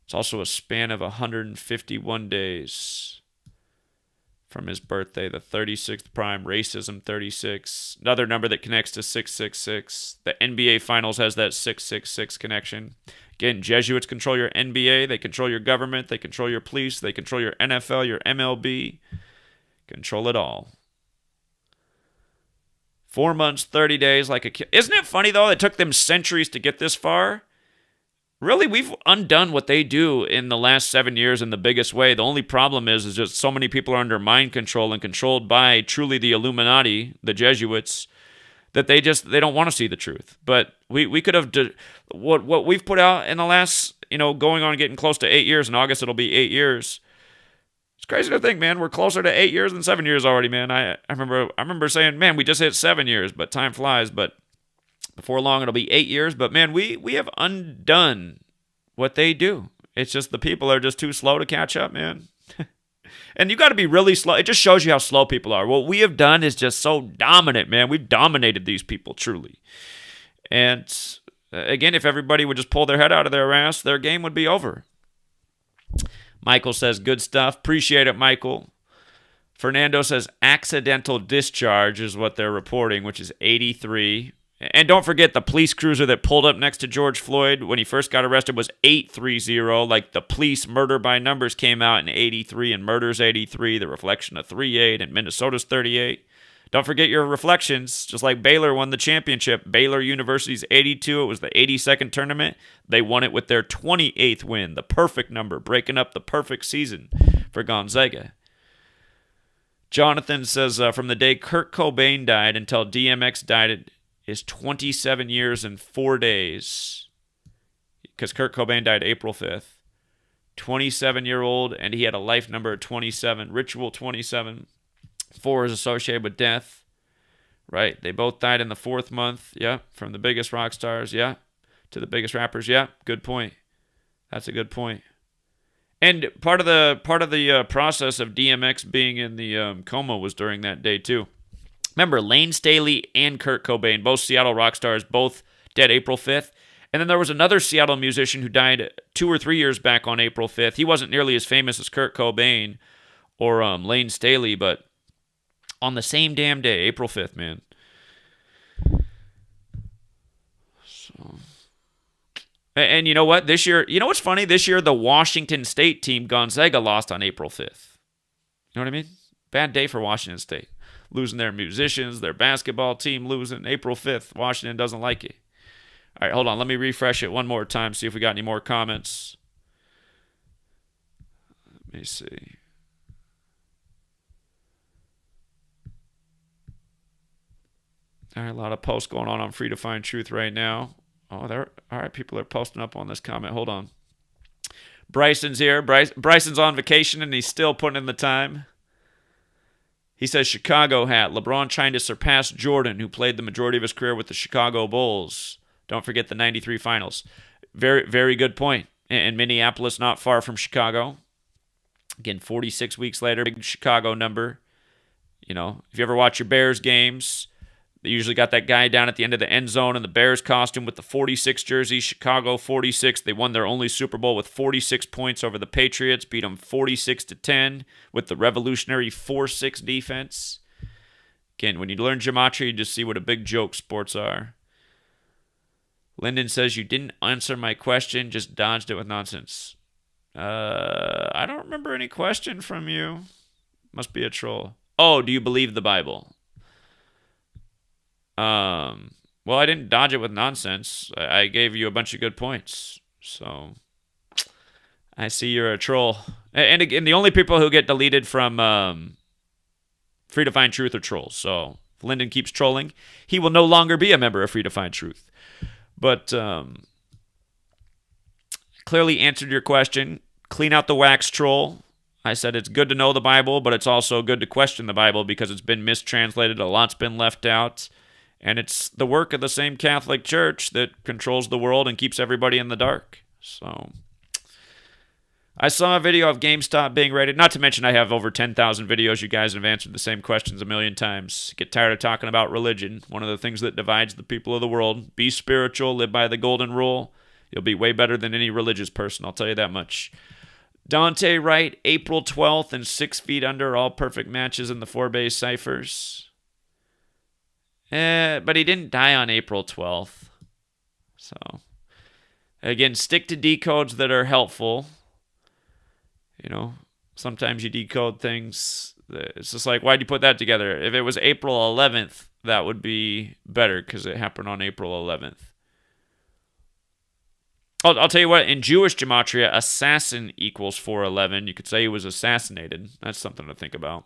It's also a span of 151 days from his birthday, the 36th prime, racism 36. Another number that connects to 666. The NBA Finals has that 666 connection. Again, Jesuits control your NBA, they control your government, they control your police, they control your NFL, your MLB. Control it all. 4 months, 30 days, like a kid. Isn't it funny, though, it took them centuries to get this far? Really, we've undone what they do in the last 7 years in the biggest way. The only problem is just so many people are under mind control and controlled by truly the Illuminati, the Jesuits, that they don't want to see the truth. But we could have what we've put out in the last, going on getting close to 8 years. In August, it'll be 8 years. It's crazy to think, man. We're closer to 8 years than 7 years already, man. I remember saying, man, we just hit 7 years, but time flies. But before long, it'll be 8 years. But, man, we have undone what they do. It's just the people are just too slow to catch up, man. And you got to be really slow. It just shows you how slow people are. What we have done is just so dominant, man. We've dominated these people, truly. And, again, if everybody would just pull their head out of their ass, their game would be over. Michael says, good stuff. Appreciate it, Michael. Fernando says, accidental discharge is what they're reporting, which is 83. And don't forget, the police cruiser that pulled up next to George Floyd when he first got arrested was 830. Like, the police murder by numbers came out in 83, and murder's 83, the reflection of 38, and Minnesota's 38. Don't forget your reflections. Just like Baylor won the championship. Baylor University's 82. It was the 82nd tournament. They won it with their 28th win, the perfect number, breaking up the perfect season for Gonzaga. Jonathan says, from the day Kurt Cobain died until DMX died is 27 years and 4 days. Because Kurt Cobain died April 5th. 27-year-old, and he had a life number of 27. Ritual 27. 4 is associated with death, right? They both died in the 4th month, yeah, from the biggest rock stars, yeah, to the biggest rappers, yeah, good point. That's a good point. And part of the process of DMX being in the coma was during that day, too. Remember, Lane Staley and Kurt Cobain, both Seattle rock stars, both dead April 5th. And then there was another Seattle musician who died 2 or 3 years back on April 5th. He wasn't nearly as famous as Kurt Cobain or Lane Staley, but on the same damn day, April 5th, man. So, and you know what? This year, you know what's funny? This year, the Washington State team, Gonzaga, lost on April 5th. You know what I mean? Bad day for Washington State. Losing their musicians, their basketball team losing April 5th. Washington doesn't like it. All right, hold on. Let me refresh it one more time, see if we got any more comments. Let me see. All right, a lot of posts going on Free to Find Truth right now. Oh, all right, people are posting up on this comment. Hold on. Bryson's here. Bryson's on vacation, and he's still putting in the time. He says, Chicago hat. LeBron trying to surpass Jordan, who played the majority of his career with the Chicago Bulls. Don't forget the 93 finals. Very, very good point. And Minneapolis not far from Chicago. Again, 46 weeks later, big Chicago number. You know, if you ever watch your Bears games, they usually got that guy down at the end of the end zone in the Bears costume with the 46 jersey, Chicago 46. They won their only Super Bowl with 46 points over the Patriots, beat them 46-10 with the revolutionary 4-6 defense. Again, when you learn Gematria, you just see what a big joke sports are. Lyndon says, you didn't answer my question, just dodged it with nonsense. I don't remember any question from you. Must be a troll. Oh, do you believe the Bible? Well, I didn't dodge it with nonsense. I gave you a bunch of good points. So, I see you're a troll. And again, the only people who get deleted from Free to Find Truth are trolls. So, if Lyndon keeps trolling, he will no longer be a member of Free to Find Truth. But, clearly answered your question. Clean out the wax, troll. I said it's good to know the Bible, but it's also good to question the Bible because it's been mistranslated. A lot's been left out. And it's the work of the same Catholic Church that controls the world and keeps everybody in the dark. So, I saw a video of GameStop being raided. Not to mention I have over 10,000 videos. You guys have answered the same questions a million times. Get tired of talking about religion. One of the things that divides the people of the world. Be spiritual. Live by the golden rule. You'll be way better than any religious person. I'll tell you that much. Dante Wright, April 12th and 6 feet under. All perfect matches in the 4-base ciphers. But he didn't die on April 12th. So, again, stick to decodes that are helpful. You know, sometimes you decode things. It's just like, why'd you put that together? If it was April 11th, that would be better because it happened on April 11th. I'll tell you what, in Jewish Gematria, assassin equals 411. You could say he was assassinated. That's something to think about.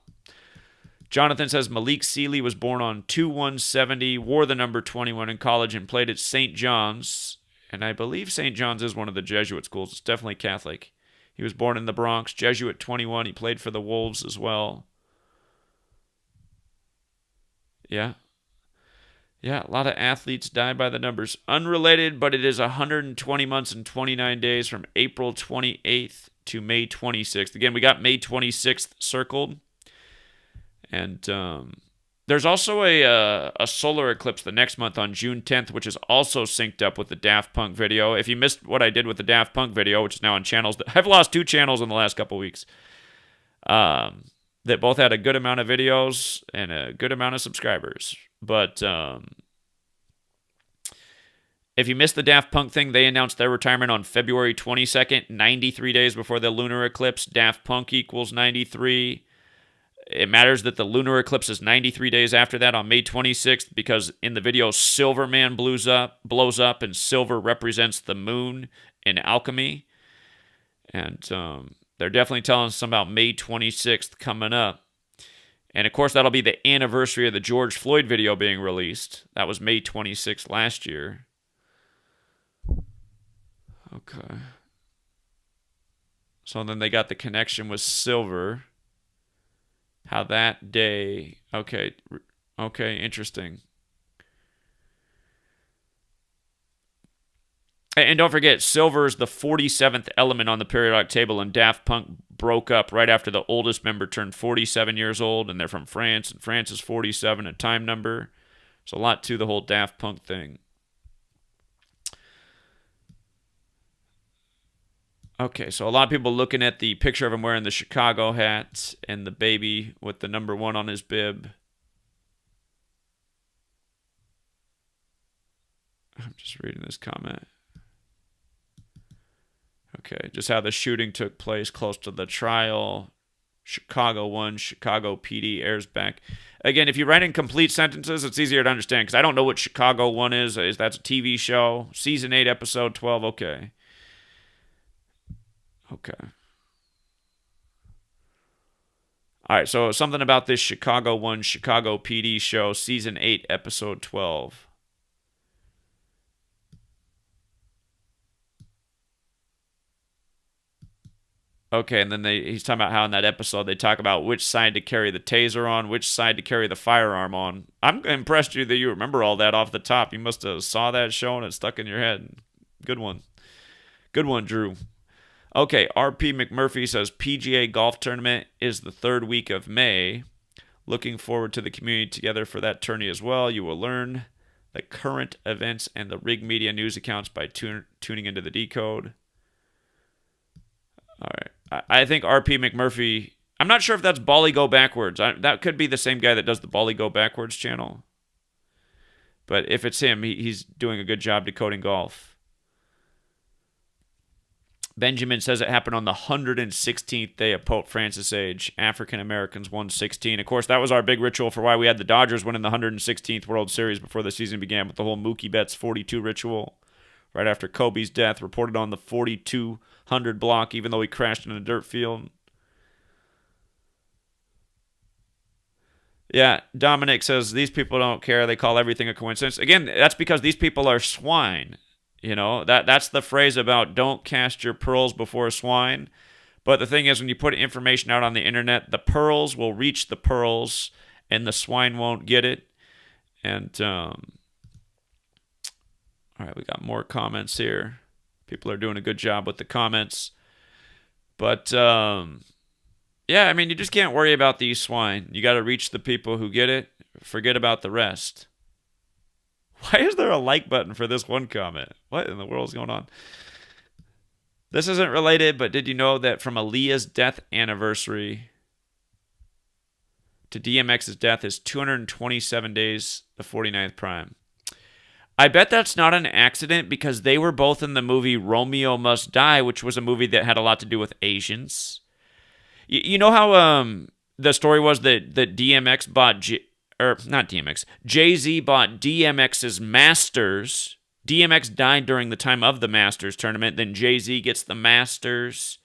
Jonathan says Malik Sealy was born on 2/1/70, wore the number 21 in college, and played at St. John's. And I believe St. John's is one of the Jesuit schools. It's definitely Catholic. He was born in the Bronx, Jesuit 21. He played for the Wolves as well. Yeah. Yeah, a lot of athletes die by the numbers. Unrelated, but it is 120 months and 29 days from April 28th to May 26th. Again, we got May 26th circled. And there's also a solar eclipse the next month on June 10th, which is also synced up with the Daft Punk video. If you missed what I did with the Daft Punk video, which is now on channels, I've lost 2 channels in the last couple weeks, that both had a good amount of videos and a good amount of subscribers. But if you missed the Daft Punk thing, they announced their retirement on February 22nd, 93 days before the lunar eclipse. Daft Punk equals 93. It matters that the lunar eclipse is 93 days after that on May 26th because in the video, Silverman blows up, and silver represents the moon in alchemy. And they're definitely telling us about May 26th coming up. And, of course, that'll be the anniversary of the George Floyd video being released. That was May 26th last year. Okay. So then they got the connection with silver. How that day... Okay, interesting. And don't forget, silver is the 47th element on the periodic table, and Daft Punk broke up right after the oldest member turned 47 years old, and they're from France, and France is 47, a time number. There's a lot to the whole Daft Punk thing. Okay, so a lot of people looking at the picture of him wearing the Chicago hat and the baby with the number 1 on his bib. I'm just reading this comment. Okay, just how the shooting took place close to the trial. Chicago 1, Chicago PD airs back. Again, if you write in complete sentences, it's easier to understand because I don't know what Chicago 1 is. That's a TV show. Season 8, episode 12. Okay. All right, so something about this Chicago 1, Chicago PD show, Season 8, Episode 12. Okay, and then he's talking about how in that episode they talk about which side to carry the taser on, which side to carry the firearm on. I'm impressed that you remember all that off the top. You must have saw that show and it stuck in your head. Good one. Good one, Drew. Okay, RP McMurphy says PGA golf tournament is the 3rd week of May. Looking forward to the community together for that tourney as well. You will learn the current events and the Rig Media news accounts by tuning into the Decode. All right. I think RP McMurphy, I'm not sure if that's Bally Go Backwards. That could be the same guy that does the Bally Go Backwards channel. But if it's him, he's doing a good job decoding golf. Benjamin says it happened on the 116th day of Pope Francis' age. African Americans won 16. Of course, that was our big ritual for why we had the Dodgers winning the 116th World Series before the season began with the whole Mookie Betts 42 ritual. Right after Kobe's death, reported on the 4200 block, even though he crashed in a dirt field. Yeah, Dominic says these people don't care. They call everything a coincidence. Again, that's because these people are swine. You know, that's the phrase about don't cast your pearls before swine. But the thing is, when you put information out on the internet, the pearls will reach the pearls and the swine won't get it. And, all right, we got more comments here. People are doing a good job with the comments. But yeah, I mean, you just can't worry about these swine. You got to reach the people who get it. Forget about the rest. Why is there a like button for this one comment? What in the world is going on? This isn't related, but did you know that from Aaliyah's death anniversary to DMX's death is 227 days, the 49th prime? I bet that's not an accident because they were both in the movie Romeo Must Die, which was a movie that had a lot to do with Asians. You know how the story was that DMX bought or not DMX, Jay-Z bought DMX's Masters. DMX died during the time of the Masters tournament, then Jay-Z gets the Masters.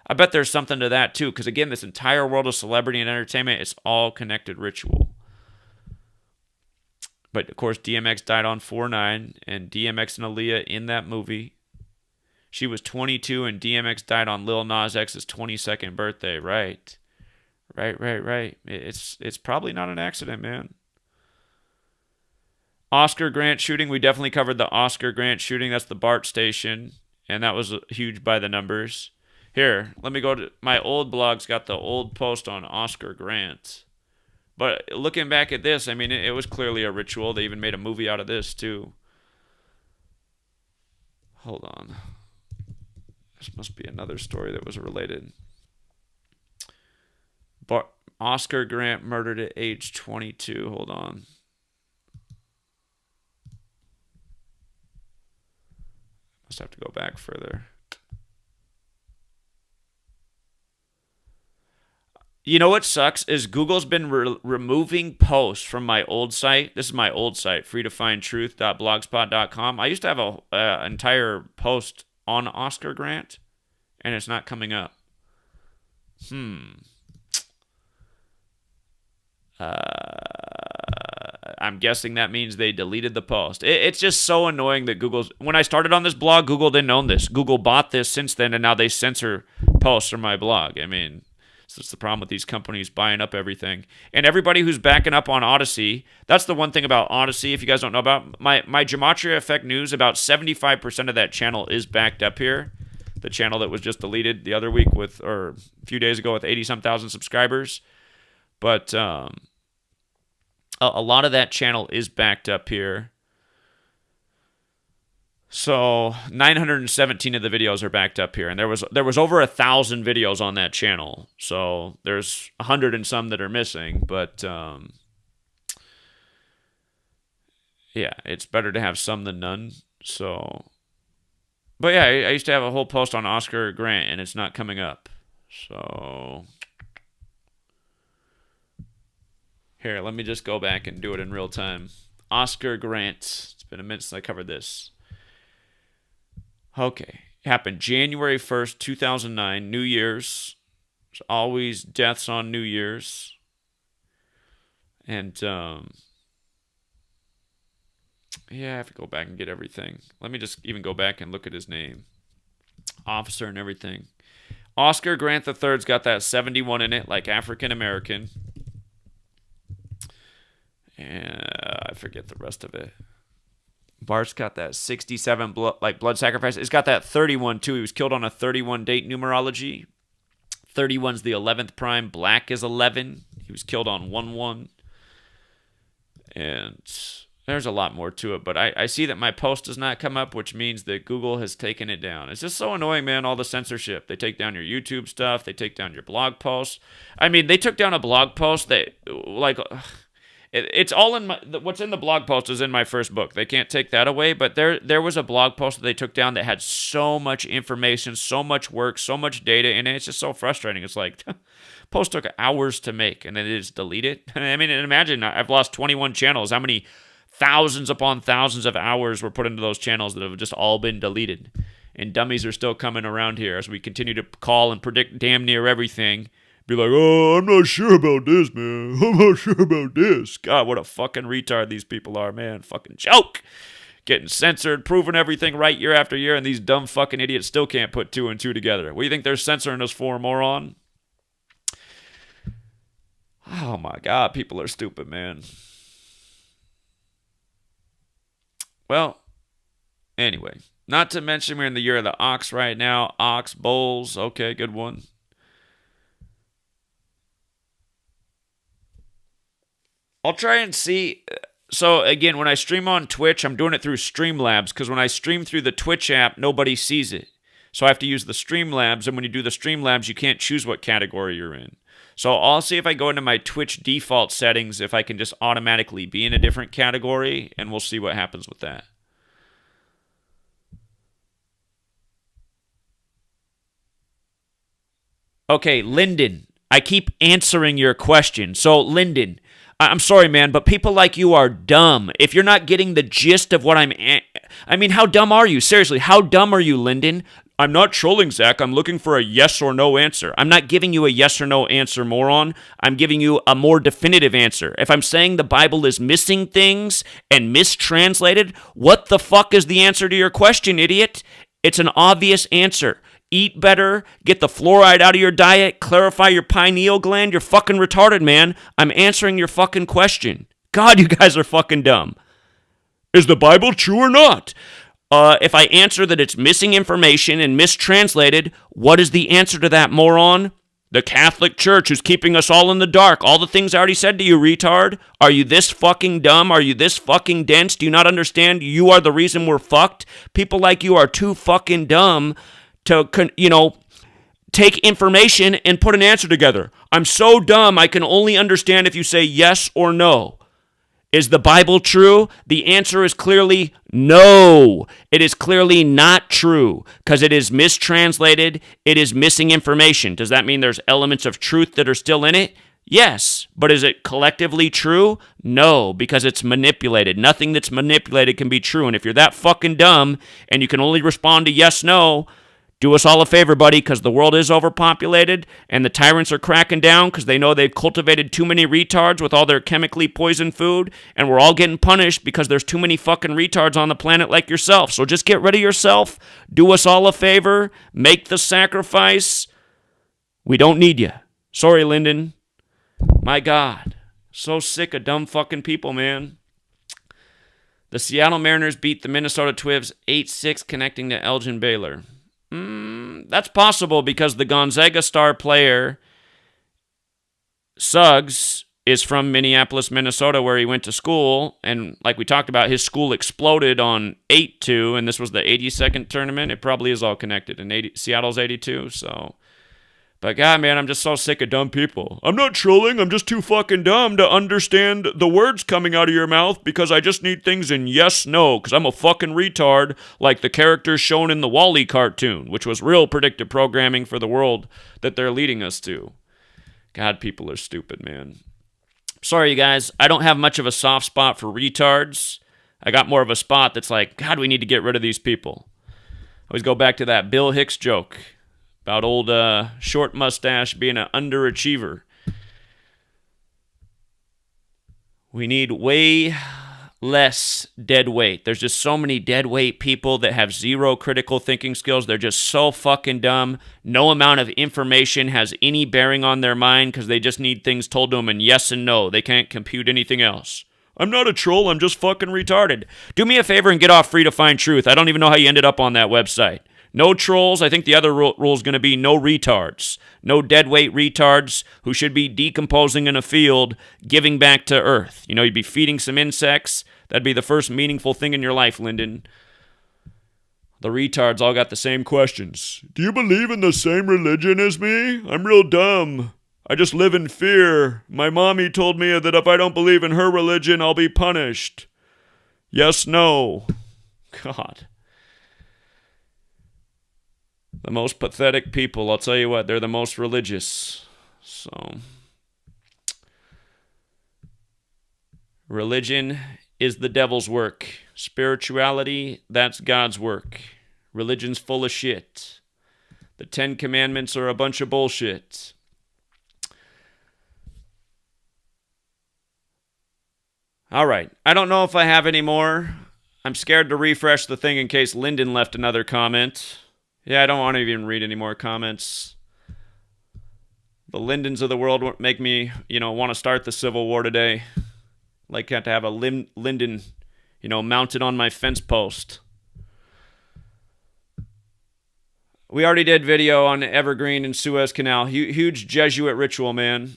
I bet there's something to that too, because again, this entire world of celebrity and entertainment is all connected ritual. But of course, DMX died on 4/9, and DMX and Aaliyah in that movie. She was 22, and DMX died on Lil Nas X's 22nd birthday. Right. It's probably not an accident, man. Oscar Grant shooting. We definitely covered the Oscar Grant shooting. That's the BART station, and that was huge by the numbers. Here, let me go to my old blog's got the old post on Oscar Grant. But looking back at this, I mean, it was clearly a ritual. They even made a movie out of this, too. Hold on. This must be another story that was related. But Oscar Grant murdered at age 22. Hold on. Must have to go back further. You know what sucks is Google's been removing posts from my old site. This is my old site, freetofindtruth.blogspot.com. I used to have an entire post on Oscar Grant, and it's not coming up. I'm guessing that means they deleted the post. It's just so annoying that Google's... When I started on this blog, Google didn't own this. Google bought this since then, and now they censor posts from my blog. I mean... So that's the problem with these companies buying up everything. And everybody who's backing up on Odyssey, that's the one thing about Odyssey, if you guys don't know about, my GematriaEffectNews, about 75% of that channel is backed up here. The channel that was just deleted the other week or a few days ago with 80-some thousand subscribers. But a lot of that channel is backed up here. So 917 of the videos are backed up here, and there was over 1,000 videos on that channel. So there's 100 and some that are missing, but yeah, it's better to have some than none. So, but yeah, I used to have a whole post on Oscar Grant, and it's not coming up. So here, let me just go back and do it in real time. Oscar Grant. It's been a minute since I covered this. Okay. It happened January 1st, 2009, New Year's. There's always deaths on New Year's. And, yeah, I have to go back and get everything. Let me just even go back and look at his name. Officer and everything. Oscar Grant III's got that 71 in it, like African American. And I forget the rest of it. Bart's got that 67 blood sacrifice. It's got that 31 too. He was killed on a 31 date numerology. 31's the 11th prime. Black is 11. He was killed on 1/1. And there's a lot more to it. But I see that my post does not come up, which means that Google has taken it down. It's just so annoying, man, all the censorship. They take down your YouTube stuff. They take down your blog posts. I mean, they took down a blog post that, like... It's all in what's in the blog post is in my first book. They can't take that away, but there was a blog post that they took down that had so much information, so much work, so much data in it. It's just so frustrating. It's like, post took hours to make, and then they just delete it. I mean, imagine I've lost 21 channels. How many thousands upon thousands of hours were put into those channels that have just all been deleted? And dummies are still coming around here as we continue to call and predict damn near everything. Be like, oh, I'm not sure about this, man. I'm not sure about this. God, what a fucking retard these people are, man. Fucking joke. Getting censored, proving everything right year after year, and these dumb fucking idiots still can't put 2 and 2 together. What do you think they're censoring us for, moron? Oh my God, people are stupid, man. Well, anyway, Not to mention we're in the year of the ox right now. Ox, bulls. Okay, good one. I'll try and see. So again, when I stream on Twitch, I'm doing it through Streamlabs because when I stream through the Twitch app, nobody sees it. So I have to use the Streamlabs, and when you do the Streamlabs, you can't choose what category you're in. So I'll see if I go into my Twitch default settings, if I can just automatically be in a different category, and we'll see what happens with that. Okay, Lyndon, I keep answering your question. So, Lyndon, I'm sorry, man, but people like you are dumb. If you're not getting the gist of what I mean, how dumb are you? Seriously, how dumb are you, Lyndon? I'm not trolling, Zach. I'm looking for a yes or no answer. I'm not giving you a yes or no answer, moron. I'm giving you a more definitive answer. If I'm saying the Bible is missing things and mistranslated, what the fuck is the answer to your question, idiot? It's an obvious answer. Eat better, get the fluoride out of your diet, clarify your pineal gland. You're fucking retarded, man. I'm answering your fucking question. God, you guys are fucking dumb. Is the Bible true or not? If I answer that it's missing information and mistranslated, what is the answer to that, moron? The Catholic Church is keeping us all in the dark. All the things I already said to you, retard. Are you this fucking dumb? Are you this fucking dense? Do you not understand you are the reason we're fucked? People like you are too fucking dumb to, take information and put an answer together. I'm so dumb, I can only understand if you say yes or no. Is the Bible true? The answer is clearly no. It is clearly not true because it is mistranslated. It is missing information. Does that mean there's elements of truth that are still in it? Yes. But is it collectively true? No, because it's manipulated. Nothing that's manipulated can be true. And if you're that fucking dumb and you can only respond to yes, no, do us all a favor, buddy, because the world is overpopulated and the tyrants are cracking down because they know they've cultivated too many retards with all their chemically poisoned food, and we're all getting punished because there's too many fucking retards on the planet like yourself. So just get rid of yourself. Do us all a favor. Make the sacrifice. We don't need you. Sorry, Lyndon. My God. So sick of dumb fucking people, man. The Seattle Mariners beat the Minnesota Twins 8-6, connecting to Elgin Baylor. That's possible because the Gonzaga star player, Suggs, is from Minneapolis, Minnesota, where he went to school. And like we talked about, his school exploded on 8-2, and this was the 82nd tournament. It probably is all connected. And Seattle's 82, so... But God, man, I'm just so sick of dumb people. I'm not trolling. I'm just too fucking dumb to understand the words coming out of your mouth because I just need things in yes, no, because I'm a fucking retard like the characters shown in the Wall-E cartoon, which was real predictive programming for the world that they're leading us to. God, people are stupid, man. Sorry, you guys. I don't have much of a soft spot for retards. I got more of a spot that's like, God, we need to get rid of these people. I always go back to that Bill Hicks joke about old short mustache being an underachiever. We need way less dead weight. There's just so many dead weight people that have zero critical thinking skills. They're just so fucking dumb. No amount of information has any bearing on their mind because they just need things told to them in yes and no. They can't compute anything else. I'm not a troll. I'm just fucking retarded. Do me a favor and get off Free to Find Truth. I don't even know how you ended up on that website. No trolls. I think the other rule is going to be no retards. No deadweight retards who should be decomposing in a field, giving back to Earth. You know, you'd be feeding some insects. That'd be the first meaningful thing in your life, Lyndon. The retards all got the same questions. Do you believe in the same religion as me? I'm real dumb. I just live in fear. My mommy told me that if I don't believe in her religion, I'll be punished. Yes, no. God. The most pathetic people, I'll tell you what, they're the most religious. So, religion is the devil's work. Spirituality, that's God's work. Religion's full of shit. The 10 Commandments are a bunch of bullshit. All right, I don't know if I have any more. I'm scared to refresh the thing in case Lyndon left another comment. Yeah, I don't want to even read any more comments. The Lyndons of the world make me, want to start the Civil War today. Like to have a Lyndon, mounted on my fence post. We already did video on Evergreen and Suez Canal. Huge Jesuit ritual, man.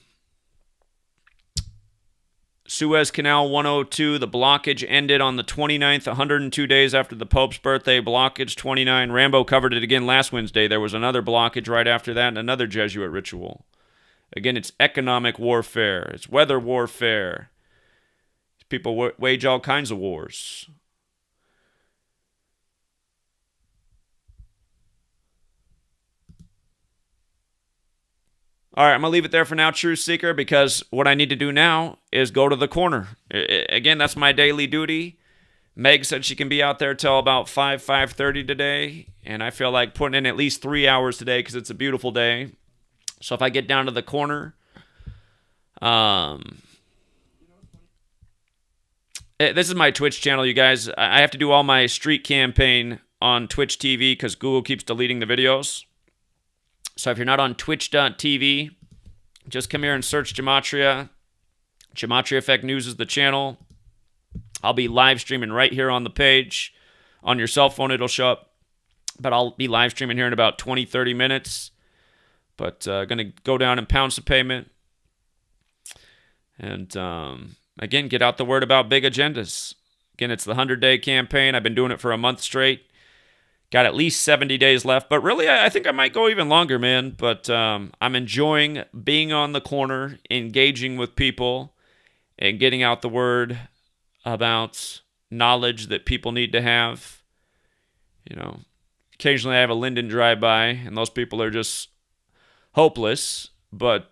Suez Canal 102, the blockage ended on the 29th, 102 days after the Pope's birthday. Blockage 29. Rambo covered it again last Wednesday. There was another blockage right after that and another Jesuit ritual. Again, it's economic warfare. It's weather warfare. People wage all kinds of wars. All right, I'm going to leave it there for now, Truth Seeker, because what I need to do now is go to the corner. Again, that's my daily duty. Meg said she can be out there till about 5:30 today, and I feel like putting in at least 3 hours today because it's a beautiful day. So if I get down to the corner, this is my Twitch channel, you guys. I have to do all my street campaign on Twitch TV because Google keeps deleting the videos. So if you're not on twitch.tv, just come here and search Gematria. GematriaEffectNews is the channel. I'll be live streaming right here on the page. On your cell phone, it'll show up. But I'll be live streaming here in about 20, 30 minutes. But going to go down and pound some payment. And again, get out the word about big agendas. Again, it's the 100-day campaign. I've been doing it for a month straight. Got at least 70 days left, but really, I think I might go even longer, man. But I'm enjoying being on the corner, engaging with people, and getting out the word about knowledge that people need to have. You know, occasionally I have a Linden drive-by, and those people are just hopeless. But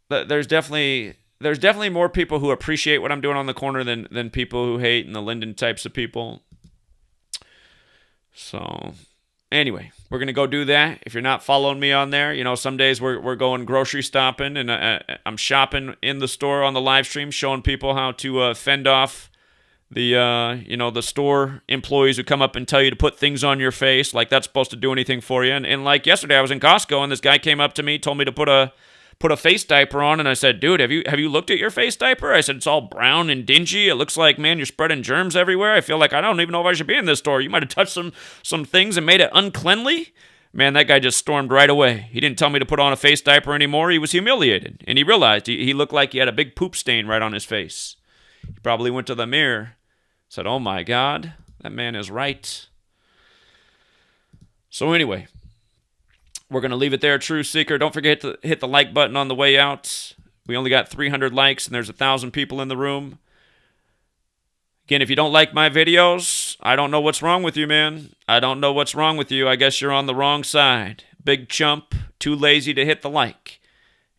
there's definitely more people who appreciate what I'm doing on the corner than people who hate, and the Linden types of people. So anyway, we're going to go do that. If you're not following me on there, you know, some days we're going grocery stopping, and I'm shopping in the store on the live stream, showing people how to fend off the the store employees who come up and tell you to put things on your face, like that's supposed to do anything for you. And like yesterday, I was in Costco, and this guy came up to me, told me to put a face diaper on, and I said, dude, have you looked at your face diaper? I said, it's all brown and dingy. It looks like, man, you're spreading germs everywhere. I feel like I don't even know if I should be in this store. You might have touched some things and made it uncleanly. Man, that guy just stormed right away. He didn't tell me to put on a face diaper anymore. He was humiliated, and he realized he looked like he had a big poop stain right on his face. He probably went to the mirror, said, oh my God, that man is right. So anyway, we're going to leave it there, True Seeker. Don't forget to hit the like button on the way out. We only got 300 likes, and there's 1,000 people in the room. Again, if you don't like my videos, I don't know what's wrong with you, man. I don't know what's wrong with you. I guess you're on the wrong side. Big chump, too lazy to hit the like.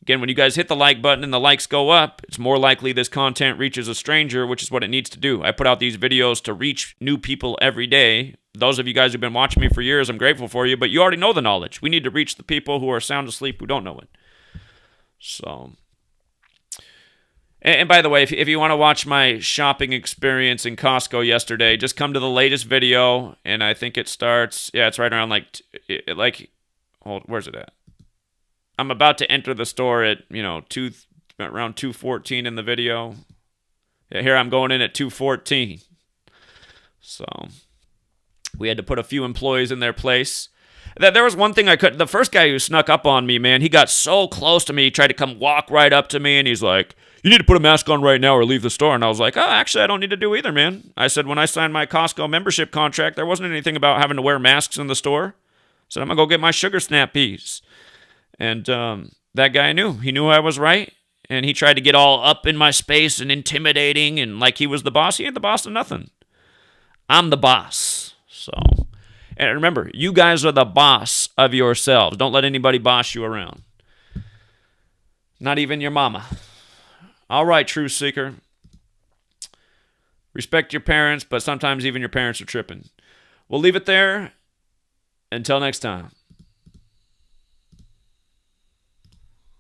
Again, when you guys hit the like button and the likes go up, it's more likely this content reaches a stranger, which is what it needs to do. I put out these videos to reach new people every day. Those of you guys who've been watching me for years, I'm grateful for you, but you already know the knowledge. We need to reach the people who are sound asleep who don't know it. So, and by the way, if you want to watch my shopping experience in Costco yesterday, just come to the latest video, and I think it starts, it's right around where's it at? I'm about to enter the store at, around 2:14 in the video. Yeah, here I'm going in at 2:14. So we had to put a few employees in their place. There was one thing the first guy who snuck up on me, man, he got so close to me, he tried to come walk right up to me, and he's like, you need to put a mask on right now or leave the store. And I was like, actually, I don't need to do either, man. I said, when I signed my Costco membership contract, there wasn't anything about having to wear masks in the store. I said, I'm going to go get my sugar snap peas. And that guy knew. He knew I was right. And he tried to get all up in my space and intimidating and like he was the boss. He ain't the boss of nothing. I'm the boss. So, and remember, you guys are the boss of yourselves. Don't let anybody boss you around. Not even your mama. All right, Truth Seeker. Respect your parents, but sometimes even your parents are tripping. We'll leave it there. Until next time.